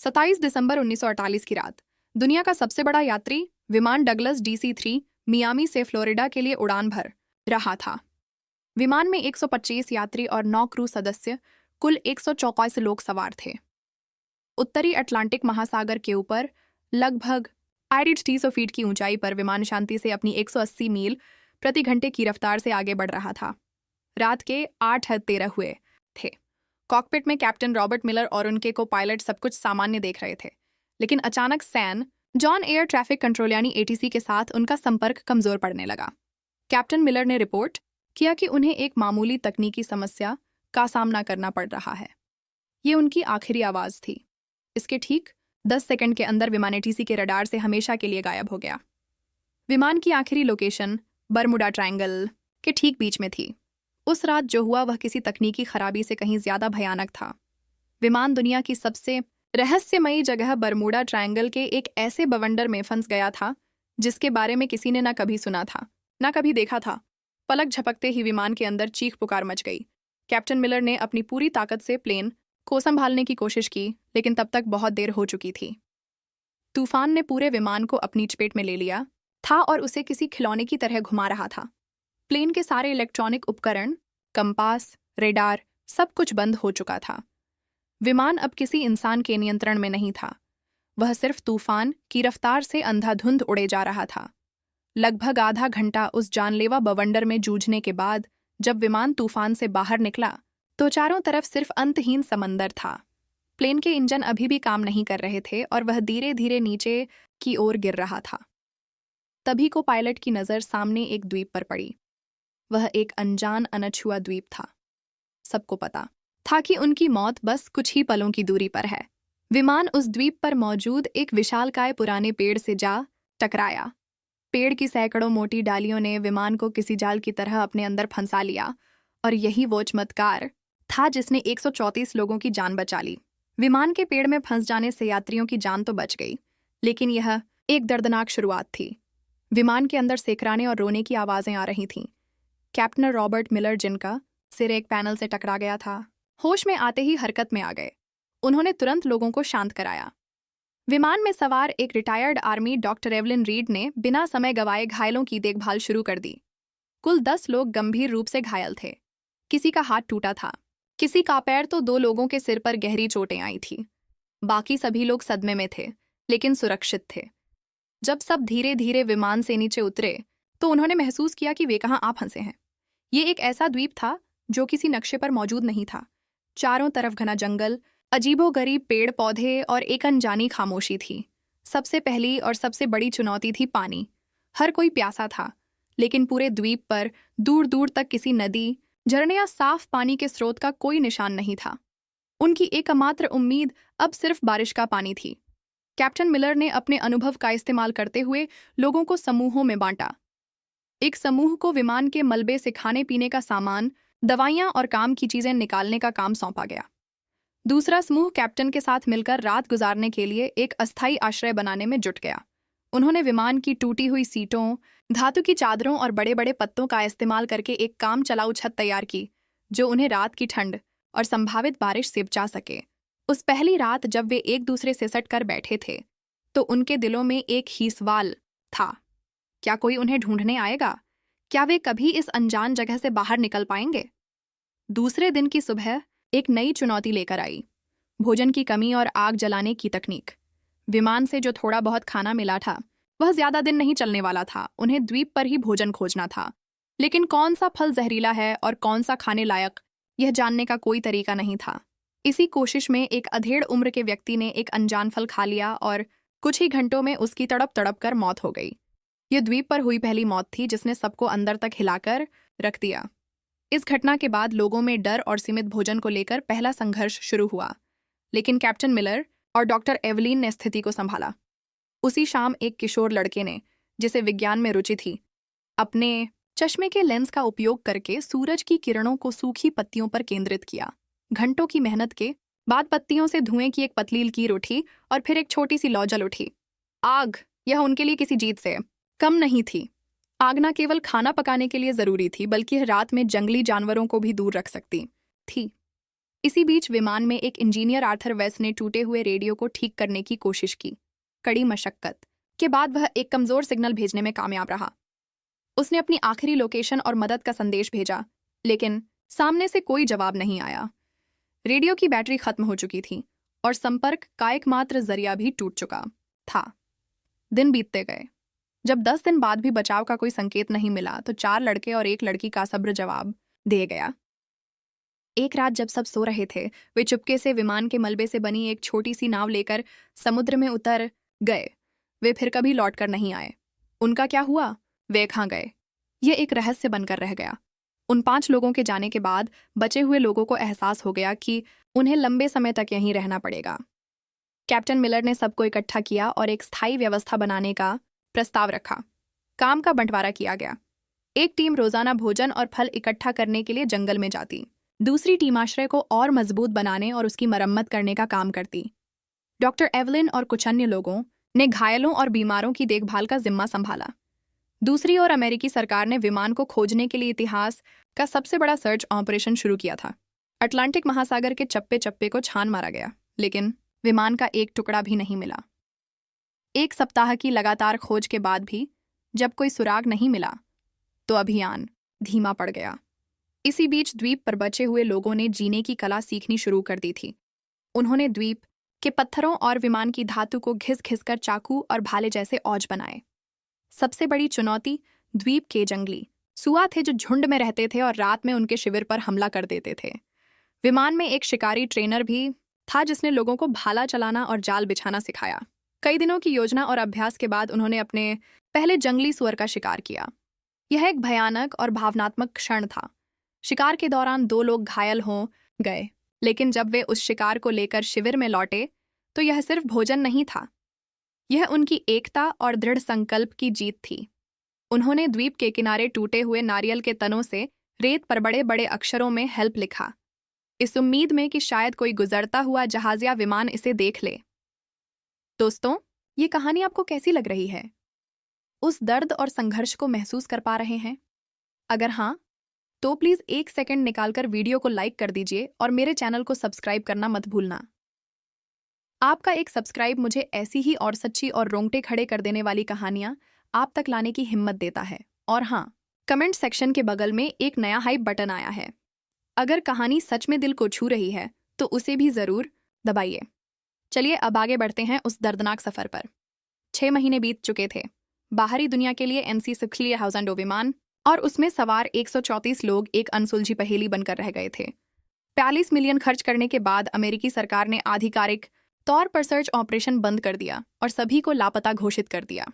27 दिसंबर 1948 की रात दुनिया का सबसे बड़ा यात्री विमान डगलस DC-3 मियामी से फ्लोरिडा के लिए उड़ान भर रहा था। विमान में 125 यात्री और 9 क्रू सदस्य, कुल 124 लोग सवार थे। उत्तरी अटलांटिक महासागर के ऊपर लगभग 300 फीट की ऊंचाई पर विमान शांति से अपनी 180 मील प्रति घंटे की रफ्तार से आगे बढ़ रहा था। रात के 8:13 हुए थे। कॉकपिट में कैप्टन रॉबर्ट मिलर और उनके को पायलट सब कुछ सामान्य देख रहे थे, लेकिन अचानक San Juan air traffic control यानी ATC के साथ उनका संपर्क कमजोर पड़ने लगा। कैप्टन मिलर ने रिपोर्ट किया कि उन्हें एक मामूली तकनीकी समस्या का सामना करना पड़ रहा है। ये उनकी आखिरी आवाज थी। इसके ठीक 10 सेकंड के अंदर विमान ATC के रडार से हमेशा के लिए गायब हो गया। विमान की आखिरी लोकेशन बरमुडा ट्रायंगल के ठीक बीच में थी। उस रात जो हुआ वह किसी तकनीकी खराबी से कहीं ज्यादा भयानक था। विमान दुनिया की सबसे रहस्यमयी जगह बरमुडा ट्रायंगल के एक ऐसे बवंडर में फंस गया था जिसके बारे में किसी ने न कभी सुना था, न कभी देखा था। पलक झपकते ही विमान के अंदर चीख पुकार मच गई। कैप्टन मिलर ने अपनी पूरी ताकत से प्लेन को संभालने की कोशिश की, लेकिन तब तक बहुत देर हो चुकी थी। तूफान ने पूरे विमान को अपनी चपेट में ले लिया था और उसे किसी खिलौने की तरह घुमा रहा था। प्लेन के सारे इलेक्ट्रॉनिक उपकरण, कंपास, रेडार, सब कुछ बंद हो चुका था। विमान अब किसी इंसान के नियंत्रण में नहीं था। वह सिर्फ तूफान की रफ्तार से अंधाधुंध उड़े जा रहा था। लगभग आधा घंटा उस जानलेवा बवंडर में जूझने के बाद जब विमान तूफान से बाहर निकला तो चारों तरफ सिर्फ अंतहीन समंदर था। प्लेन के इंजन अभी भी काम नहीं कर रहे थे और वह धीरे धीरे नीचे की ओर गिर रहा था। तभी को पायलट की नज़र सामने एक द्वीप पर पड़ी। वह एक अनजान अनछुआ द्वीप था। सबको पता था कि उनकी मौत बस कुछ ही पलों की दूरी पर है। विमान उस द्वीप पर मौजूद एक विशालकाय पुराने पेड़ से जा टकराया। पेड़ की सैकड़ों मोटी डालियों ने विमान को किसी जाल की तरह अपने अंदर फंसा लिया और यही वो चमत्कार था जिसने 134 लोगों की जान बचा ली। विमान के पेड़ में फंस जाने से यात्रियों की जान तो बच गई, लेकिन यह एक दर्दनाक शुरुआत थी। विमान के अंदर सेकराने और रोने की आवाजें आ रही थीं। कैप्टन रॉबर्ट मिलर, जिनका सिर एक पैनल से टकरा गया था, होश में आते ही हरकत में आ गए। उन्होंने तुरंत लोगों को शांत कराया। विमान में सवार एक retired army doctor Evelyn read ने बिना समय गवाए घायलों की देखभाल शुरू कर दी। कुल 10 लोग गंभीर रूप से घायल थे। किसी का हाथ टूटा था, किसी का पैर, तो 2 लोगों के सिर पर गहरी चोटें आई थी। बाकी सभी लोग सदमे में थे, लेकिन सुरक्षित थे। जब सब धीरे धीरे विमान से नीचे उतरे तो उन्होंने महसूस किया कि वे कहाँ आ फंसे हैं। ये एक ऐसा द्वीप था जो किसी नक्शे पर मौजूद नहीं था। चारों तरफ घना जंगल, अजीबोगरीब पेड़ पौधे और एक अनजानी खामोशी थी। सबसे पहली और सबसे बड़ी चुनौती थी पानी। हर कोई प्यासा था, लेकिन पूरे द्वीप पर दूर दूर तक किसी नदी, झरने या साफ पानी के स्रोत का कोई निशान नहीं था। उनकी एकमात्र उम्मीद अब सिर्फ बारिश का पानी थी। कैप्टन मिलर ने अपने अनुभव का इस्तेमाल करते हुए लोगों को समूहों में बांटा। एक समूह को विमान के मलबे से खाने पीने का सामान, दवाइयां और काम की चीजें निकालने का काम सौंपा गया। दूसरा समूह कैप्टन के साथ मिलकर रात गुजारने के लिए एक अस्थायी आश्रय बनाने में जुट गया। उन्होंने विमान की टूटी हुई सीटों, धातु की चादरों और बड़े बड़े पत्तों का इस्तेमाल करके एक काम चलाऊ छत तैयार की जो उन्हें रात की ठंड और संभावित बारिश से बचा सके। उस पहली रात जब वे एक दूसरे से सट कर बैठे थे तो उनके दिलों में एक ही सवाल था, क्या कोई उन्हें ढूंढने आएगा? क्या वे कभी इस अनजान जगह से बाहर निकल पाएंगे? दूसरे दिन की सुबह एक नई चुनौती लेकर आई, भोजन की कमी और आग जलाने की तकनीक। विमान से जो थोड़ा बहुत खाना मिला था वह ज्यादा दिन नहीं चलने वाला था। उन्हें द्वीप पर ही भोजन खोजना था, लेकिन कौन सा फल जहरीला है और कौन सा खाने लायक, यह जानने का कोई तरीका नहीं था। इसी कोशिश में एक अधेड़ उम्र के व्यक्ति ने एक अनजान फल खा लिया और कुछ ही घंटों में उसकी तड़प तड़प कर मौत हो गई। यह द्वीप पर हुई पहली मौत थी जिसने सबको अंदर तक हिलाकर रख दिया। इस घटना के बाद लोगों में डर और सीमित भोजन को लेकर पहला संघर्ष शुरू हुआ, लेकिन कैप्टन मिलर और डॉक्टर एवलिन ने स्थिति को संभाला। उसी शाम एक किशोर लड़के ने, जिसे विज्ञान में रुचि थी, अपने चश्मे के लेंस का उपयोग करके सूरज की किरणों को सूखी पत्तियों पर केंद्रित किया। घंटों की मेहनत के बाद पत्तियों से धुएं की एक पतली लकीर उठी और फिर एक छोटी सी लौ जल उठी। आग, यह उनके लिए किसी जीत से कम नहीं थी। आग न केवल खाना पकाने के लिए जरूरी थी, बल्कि रात में जंगली जानवरों को भी दूर रख सकती थी। इसी बीच विमान में एक इंजीनियर आर्थर वेस ने टूटे हुए रेडियो को ठीक करने की कोशिश की। कड़ी मशक्कत के बाद वह एक कमजोर सिग्नल भेजने में कामयाब रहा। उसने अपनी आखिरी लोकेशन और मदद का संदेश भेजा, लेकिन सामने से कोई जवाब नहीं आया। रेडियो की बैटरी खत्म हो चुकी थी और संपर्क का एकमात्र जरिया भी टूट चुका था। दिन बीतते गए। जब 10 दिन बाद भी बचाव का कोई संकेत नहीं मिला तो 4 लड़के और एक लड़की का सब्र जवाब दे गया। एक रात जब सब सो रहे थे, वे चुपके से विमान के मलबे से बनी एक छोटी सी नाव लेकर समुद्र में उतर गए। वे फिर कभी लौटकर नहीं आए। उनका क्या हुआ? वे कहाँ गए? यह एक रहस्य बनकर रह गया। उन 5 लोगों के जाने के बाद बचे हुए लोगों को एहसास हो गया कि उन्हें लंबे समय तक यहीं रहना पड़ेगा। कैप्टन मिलर ने सबको इकट्ठा किया और एक स्थायी व्यवस्था बनाने का प्रस्ताव रखा। काम का बंटवारा किया गया। एक टीम रोजाना भोजन और फल इकट्ठा करने के लिए जंगल में जाती। दूसरी टीम आश्रय को और मजबूत बनाने और उसकी मरम्मत करने का काम करती। डॉक्टर एवलिन और कुछ अन्य लोगों ने घायलों और बीमारों की देखभाल का जिम्मा संभाला। दूसरी ओर अमेरिकी सरकार ने विमान को खोजने के लिए इतिहास का सबसे बड़ा सर्च ऑपरेशन शुरू किया था। अटलांटिक महासागर के चप्पे चप्पे को छान मारा गया, लेकिन विमान का एक टुकड़ा भी नहीं मिला। 1 सप्ताह की लगातार खोज के बाद भी जब कोई सुराग नहीं मिला तो अभियान धीमा पड़ गया। इसी बीच द्वीप पर बचे हुए लोगों ने जीने की कला सीखनी शुरू कर दी थी। उन्होंने द्वीप के पत्थरों और विमान की धातु को घिस घिस कर चाकू और भाले जैसे औज बनाए। सबसे बड़ी चुनौती द्वीप के जंगली सुआ थे, जो झुंड में रहते थे और रात में उनके शिविर पर हमला कर देते थे। विमान में एक शिकारी ट्रेनर भी था जिसने लोगों को भाला चलाना और जाल बिछाना सिखाया। कई दिनों की योजना और अभ्यास के बाद उन्होंने अपने पहले जंगली सुअर का शिकार किया। यह एक भयानक और भावनात्मक क्षण था। शिकार के दौरान 2 लोग घायल हो गए, लेकिन जब वे उस शिकार को लेकर शिविर में लौटे तो यह सिर्फ भोजन नहीं था, यह उनकी एकता और दृढ़ संकल्प की जीत थी। उन्होंने द्वीप के किनारे टूटे हुए नारियल के तनों से रेत पर बड़े बड़े अक्षरों में हेल्प लिखा, इस उम्मीद में कि शायद कोई गुजरता हुआ जहाज या विमान इसे देख ले। दोस्तों, ये कहानी आपको कैसी लग रही है? उस दर्द और संघर्ष को महसूस कर पा रहे हैं? अगर हाँ, तो प्लीज 1 सेकंड निकालकर वीडियो को लाइक कर दीजिए और मेरे चैनल को सब्सक्राइब करना मत भूलना। आपका एक सब्सक्राइब मुझे ऐसी ही और सच्ची और रोंगटे खड़े कर देने वाली कहानियां आप तक लाने की हिम्मत देता है। और हाँ, कमेंट सेक्शन के बगल में एक नया हाइप बटन आया है। अगर कहानी सच में दिल को छू रही है तो उसे भी जरूर दबाइए। चलिए अब आगे बढ़ते हैं उस दर्दनाक सफर पर। 6 महीने बीत चुके थे। बाहरी दुनिया के लिए एनसी सिक्लियर हाउसेंडो विमान और उसमें सवार 134 लोग एक अनसुलझी पहेली बनकर रह गए थे। 45 मिलियन खर्च करने के बाद अमेरिकी सरकार ने आधिकारिक तौर पर सर्च ऑपरेशन बंद कर दिया और सभी को लापता घोषित कर दिया।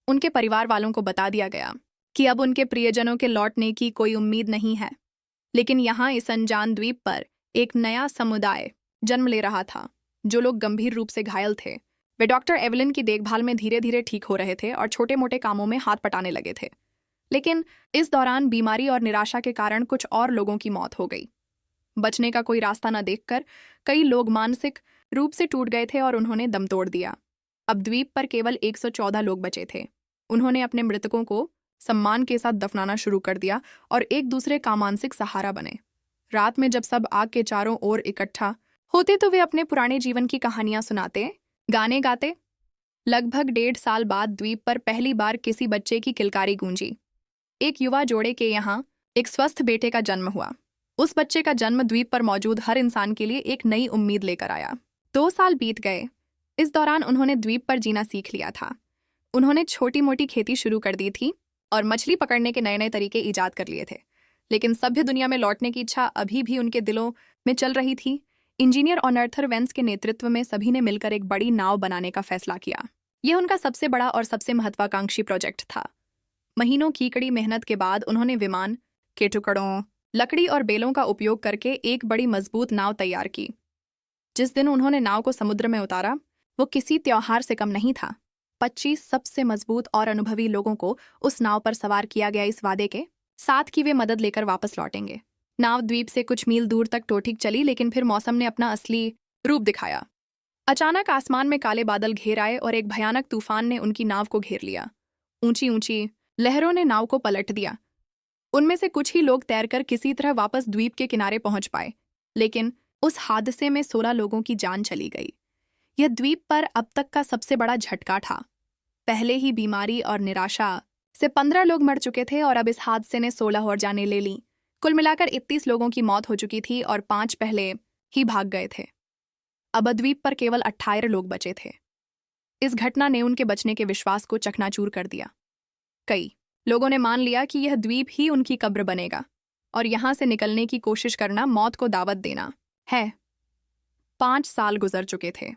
उनके परिवार वालों को बता दिया गया कि अब उनके प्रियजनों के लौटने की कोई उम्मीद नहीं है। लेकिन यहाँ इस अनजान द्वीप पर एक नया समुदाय जन्म ले रहा था। जो लोग गंभीर रूप से घायल थे वे डॉक्टर एवलिन की देखभाल में धीरे धीरे ठीक हो रहे थे और छोटे मोटे कामों में हाथ पटाने लगे थे। लेकिन इस दौरान बीमारी और निराशा के कारण कुछ और लोगों की मौत हो गई। बचने का कोई रास्ता न देखकर कई लोग मानसिक रूप से टूट गए थे और उन्होंने दम तोड़ दिया। अब द्वीप पर केवल 114 लोग बचे थे। उन्होंने अपने मृतकों को सम्मान के साथ दफनाना शुरू कर दिया और एक दूसरे का मानसिक सहारा बने। रात में जब सब आग के चारों ओर इकट्ठा होते तो वे अपने पुराने जीवन की कहानियां सुनाते, गाने गाते। लगभग 1.5 साल बाद द्वीप पर पहली बार किसी बच्चे की किलकारी गूंजी। एक युवा जोड़े के यहाँ एक स्वस्थ बेटे का जन्म हुआ। उस बच्चे का जन्म द्वीप पर मौजूद हर इंसान के लिए एक नई उम्मीद लेकर आया। 2 साल बीत गए। इस दौरान उन्होंने द्वीप पर जीना सीख लिया था। उन्होंने छोटी मोटी खेती शुरू कर दी थी और मछली पकड़ने के नए नए तरीके ईजाद कर लिए थे। लेकिन सभ्य दुनिया में लौटने की इच्छा अभी भी उनके दिलों में चल रही थी। इंजीनियर और आर्थर वेस के नेतृत्व में सभी ने मिलकर एक बड़ी नाव बनाने का फैसला किया। यह उनका सबसे बड़ा और सबसे महत्वाकांक्षी प्रोजेक्ट था। महीनों की कड़ी मेहनत के बाद उन्होंने विमान के टुकड़ों, लकड़ी और बेलों का उपयोग करके एक बड़ी मजबूत नाव तैयार की। जिस दिन उन्होंने नाव को समुद्र में उतारा वो किसी त्योहार से कम नहीं था। 25 सबसे मजबूत और अनुभवी लोगों को उस नाव पर सवार किया गया, इस वादे के साथ कि वे मदद लेकर वापस लौटेंगे। नाव द्वीप से कुछ मील दूर तक टोटिक चली, लेकिन फिर मौसम ने अपना असली रूप दिखाया। अचानक आसमान में काले बादल घेर आए और एक भयानक तूफान ने उनकी नाव को घेर लिया। ऊंची ऊंची लहरों ने नाव को पलट दिया। उनमें से कुछ ही लोग तैरकर किसी तरह वापस द्वीप के किनारे पहुंच पाए, लेकिन उस हादसे में 16 लोगों की जान चली गई। यह द्वीप पर अब तक का सबसे बड़ा झटका था। पहले ही बीमारी और निराशा से 15 लोग मर चुके थे और अब इस हादसे ने 16 और जानें ले ली। कुल मिलाकर 31 लोगों की मौत हो चुकी थी और 5 पहले ही भाग गए थे। अब द्वीप पर केवल 18 लोग बचे थे। इस घटना ने उनके बचने के विश्वास को चकनाचूर कर दिया। कई लोगों ने मान लिया कि यह द्वीप ही उनकी कब्र बनेगा और यहां से निकलने की कोशिश करना मौत को दावत देना है। 5 साल गुजर चुके थे।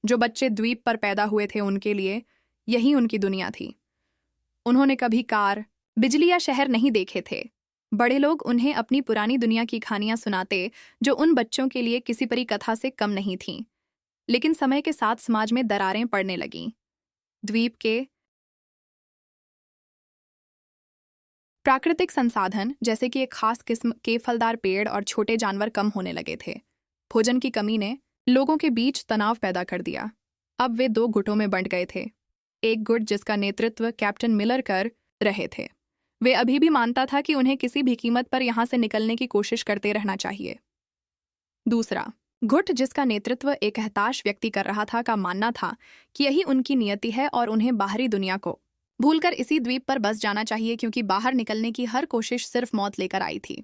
जो बच्चे द्वीप पर पैदा हुए थे उनके लिए यही उनकी दुनिया थी। उन्होंने कभी कार, बिजली या शहर नहीं देखे थे। बड़े लोग उन्हें अपनी पुरानी दुनिया की कहानियां सुनाते जो उन बच्चों के लिए किसी परी कथा से कम नहीं थीं। लेकिन समय के साथ समाज में दरारें पड़ने लगीं। द्वीप के प्राकृतिक संसाधन जैसे कि एक खास किस्म के फलदार पेड़ और छोटे जानवर कम होने लगे थे। भोजन की कमी ने लोगों के बीच तनाव पैदा कर दिया। अब वे 2 गुटों में बंट गए थे। एक गुट जिसका नेतृत्व कैप्टन मिलर कर रहे थे, वे अभी भी मानता था कि उन्हें किसी भी कीमत पर यहां से निकलने की कोशिश करते रहना चाहिए। दूसरा गुट जिसका नेतृत्व एक हताश व्यक्ति कर रहा था का मानना था कि यही उनकी नियति है और उन्हें बाहरी दुनिया को भूलकर इसी द्वीप पर बस जाना चाहिए क्योंकि बाहर निकलने की हर कोशिश सिर्फ मौत लेकर आई थी।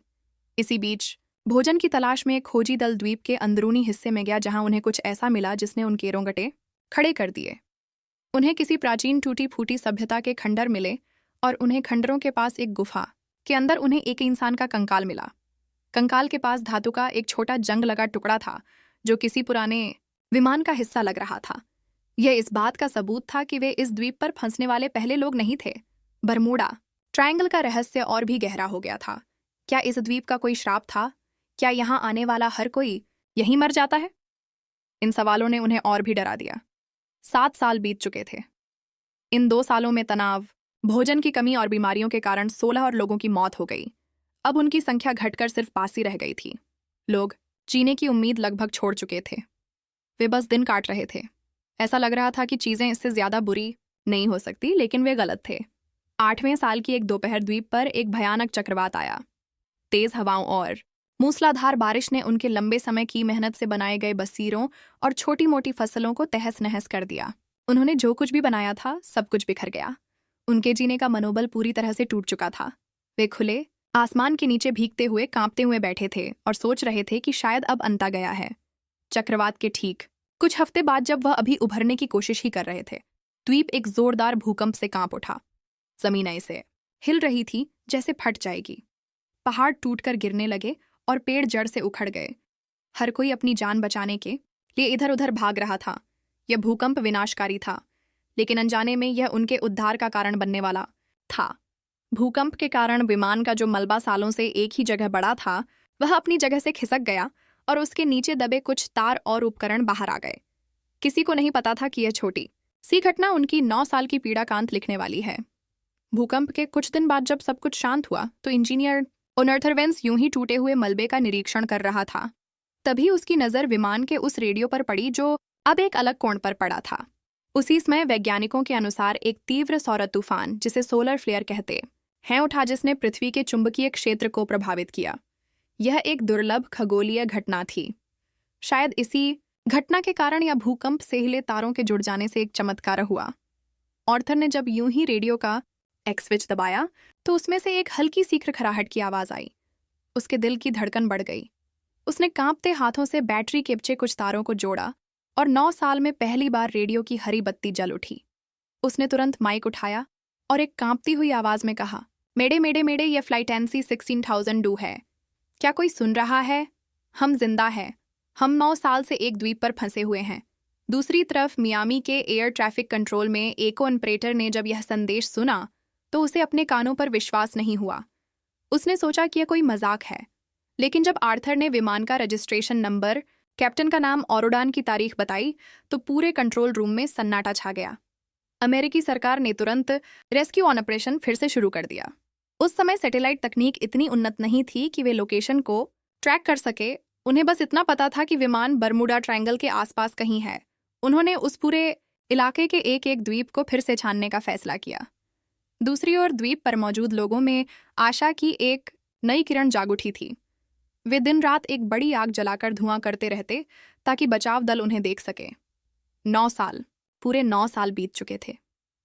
इसी बीच भोजन की तलाश में एक खोजी दल द्वीप के अंदरूनी हिस्से में गया जहां उन्हें कुछ ऐसा मिला जिसने उनके रोंगटे खड़े कर दिए। उन्हें किसी प्राचीन टूटी फूटी सभ्यता के खंडर मिले और उन्हें खंडरों के पास एक गुफा के अंदर उन्हें एक इंसान का कंकाल मिला। कंकाल के पास धातु का एक छोटा जंग लगा टुकड़ा था जो किसी पुराने विमान का हिस्सा लग रहा था। यह इस बात का सबूत था कि वे इस द्वीप पर फंसने वाले पहले लोग नहीं थे। बरमूडा ट्रायंगल का रहस्य और भी गहरा हो गया था। क्या इस द्वीप का कोई श्राप था? क्या यहाँ आने वाला हर कोई यहीं मर जाता है? इन सवालों ने उन्हें और भी डरा दिया। 7 साल बीत चुके थे। इन 2 सालों में तनाव, भोजन की कमी और बीमारियों के कारण 16 और लोगों की मौत हो गई। अब उनकी संख्या घटकर सिर्फ 5 ही रह गई थी। लोग जीने की उम्मीद लगभग छोड़ चुके थे। वे बस दिन काट रहे थे। ऐसा लग रहा था कि चीजें इससे ज्यादा बुरी नहीं हो सकती, लेकिन वे गलत थे। 8वें साल की एक दोपहर द्वीप पर एक भयानक चक्रवात आया। तेज हवाओं और मूसलाधार बारिश ने उनके लंबे समय की मेहनत से बनाए गए बसीरों और छोटी मोटी फसलों को तहस नहस कर दिया। उन्होंने जो कुछ भी बनाया था सब कुछ बिखर गया। उनके जीने का मनोबल पूरी तरह से टूट चुका था। वे खुले आसमान के नीचे भीगते हुए कांपते हुए बैठे थे और सोच रहे थे कि शायद अब अंत आ गया है। चक्रवात के ठीक कुछ हफ्ते बाद जब वह अभी उभरने की कोशिश ही कर रहे थे, द्वीप एक जोरदार भूकंप से कांप उठा। जमीन ऐसे हिल रही थी जैसे फट जाएगी। पहाड़ टूटकर गिरने लगे और पेड़ जड़ से उखड़ गए। हर कोई अपनी जान बचाने के लिए इधर उधर भाग रहा था। यह भूकंप विनाशकारी था, लेकिन अनजाने में यह उनके उद्धार का कारण बनने वाला था। भूकंप के कारण विमान का जो मलबा सालों से एक ही जगह बड़ा था, वह अपनी जगह से खिसक गया और उसके नीचे दबे कुछ तार और उपकरण बाहर आ गए। किसी को नहीं पता था कि यह छोटी सी घटना उनकी 9 साल की पीड़ा का अंत लिखने वाली है। भूकंप के कुछ दिन बाद जब सब कुछ शांत हुआ तो इंजीनियर ओनर्थरवेंस यूं ही टूटे हुए मलबे का निरीक्षण कर रहा था। तभी उसकी नज़र विमान के उस रेडियो पर पड़ी जो अब एक अलग कोण पर पड़ा था। उसी समय वैज्ञानिकों के अनुसार एक तीव्र सौर तूफान, जिसे सोलर फ्लेयर कहते हैं, उठा जिसने पृथ्वी के चुंबकीय क्षेत्र को प्रभावित किया। यह एक दुर्लभ खगोलीय घटना थी। शायद इसी घटना के कारण या भूकंप से हिले तारों के जुड़ जाने से एक चमत्कार हुआ। ऑर्थर ने जब यूं ही रेडियो का एक्स स्विच दबाया तो उसमें से एक हल्की सी खरखराहट की आवाज आई। उसके दिल की धड़कन बढ़ गई। उसने कांपते हाथों से बैटरी के पिछे कुछ तारों को जोड़ा और 9 साल में पहली बार रेडियो की हरी बत्ती जल उठी। उसने तुरंत माइक उठाया और एक कांपती हुई आवाज में कहा, मेडे मेडे मेडे, यह फ्लाइट NC 16002 है। क्या कोई सुन रहा है? हम जिंदा हैं। हम 9 साल से एक द्वीप पर फंसे हुए हैं। दूसरी तरफ मियामी के एयर ट्रैफिक कंट्रोल में एको ऑपरेटर ने जब यह संदेश सुना तो उसे अपने कानों पर विश्वास नहीं हुआ। उसने सोचा कि यह कोई मजाक है, लेकिन जब आर्थर ने विमान का रजिस्ट्रेशन नंबर, कैप्टन का नाम और उड़ान की तारीख बताई तो पूरे कंट्रोल रूम में सन्नाटा छा गया। अमेरिकी सरकार ने तुरंत रेस्क्यू ऑपरेशन फिर से शुरू कर दिया। उस समय सैटेलाइट तकनीक इतनी उन्नत नहीं थी कि वे लोकेशन को ट्रैक कर सके। उन्हें बस इतना पता था कि विमान बरमूडा ट्रायंगल के आसपास कहीं है। उन्होंने उस पूरे इलाके के एक एक द्वीप को फिर से छानने का फैसला किया। दूसरी ओर द्वीप पर मौजूद लोगों में आशा की एक नई किरण जाग उठी थी। वे दिन रात एक बड़ी आग जलाकर धुआं करते रहते ताकि बचाव दल उन्हें देख सके। 9 साल, पूरे 9 साल बीत चुके थे।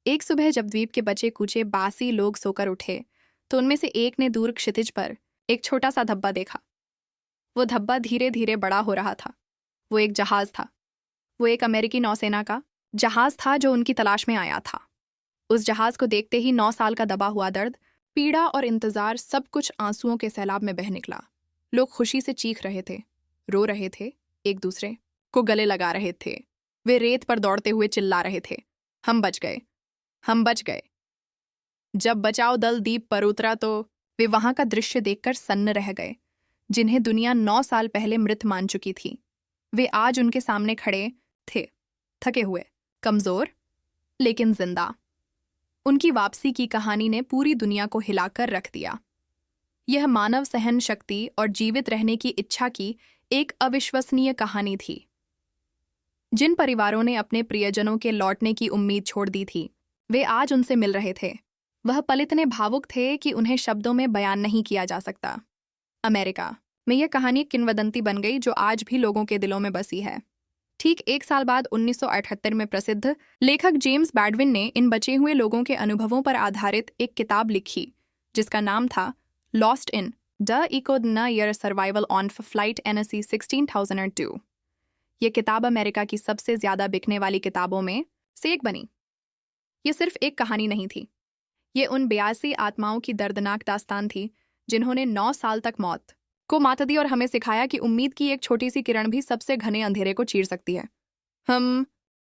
एक सुबह जब द्वीप के बचे कुचे बासी लोग सोकर उठे तो उनमें से एक ने दूर क्षितिज पर एक छोटा सा धब्बा देखा। वो धब्बा धीरे धीरे बड़ा हो रहा था। वो एक जहाज था। वो एक अमेरिकी नौसेना का जहाज था जो उनकी तलाश में आया था। उस जहाज को देखते ही 9 साल का दबा हुआ दर्द, पीड़ा और इंतजार सब कुछ आंसुओं के सैलाब में बह निकला। लोग खुशी से चीख रहे थे, रो रहे थे, एक दूसरे को गले लगा रहे थे। वे रेत पर दौड़ते हुए चिल्ला रहे थे, हम बच गए, हम बच गए। जब बचाव दल द्वीप पर उतरा तो वे वहां का दृश्य देखकर सन्न रह गए, जिन्हें दुनिया 9 साल पहले मृत मान चुकी थी। वे आज उनके सामने खड़े थे, थके हुए, कमजोर, लेकिन जिंदा। उनकी वापसी की कहानी ने पूरी दुनिया को हिलाकर रख दिया। यह मानव सहन शक्ति और जीवित रहने की इच्छा की एक अविश्वसनीय कहानी थी। जिन परिवारों ने अपने प्रियजनों के लौटने की उम्मीद छोड़ दी थी, वे आज उनसे मिल रहे थे। वह पल इतने भावुक थे कि उन्हें शब्दों में बयान नहीं किया जा सकता। अमेरिका में यह कहानी किंवदंती बन गई जो आज भी लोगों के दिलों में बसी है। ठीक 1 साल बाद 1978 में प्रसिद्ध लेखक जेम्स बैडविन ने इन बचे हुए लोगों के अनुभवों पर आधारित एक किताब लिखी जिसका नाम था लॉस्ट इन द इकोडना year survival on flight NSC 16002। यह किताब अमेरिका की सबसे ज्यादा बिकने वाली किताबों में से एक बनी। यह सिर्फ एक कहानी नहीं थी, ये उन 82 आत्माओं की दर्दनाक दास्तान थी जिन्होंने 9 साल तक मौत को मात दी और हमें सिखाया कि उम्मीद की एक छोटी सी किरण भी सबसे घने अंधेरे को चीर सकती है। हम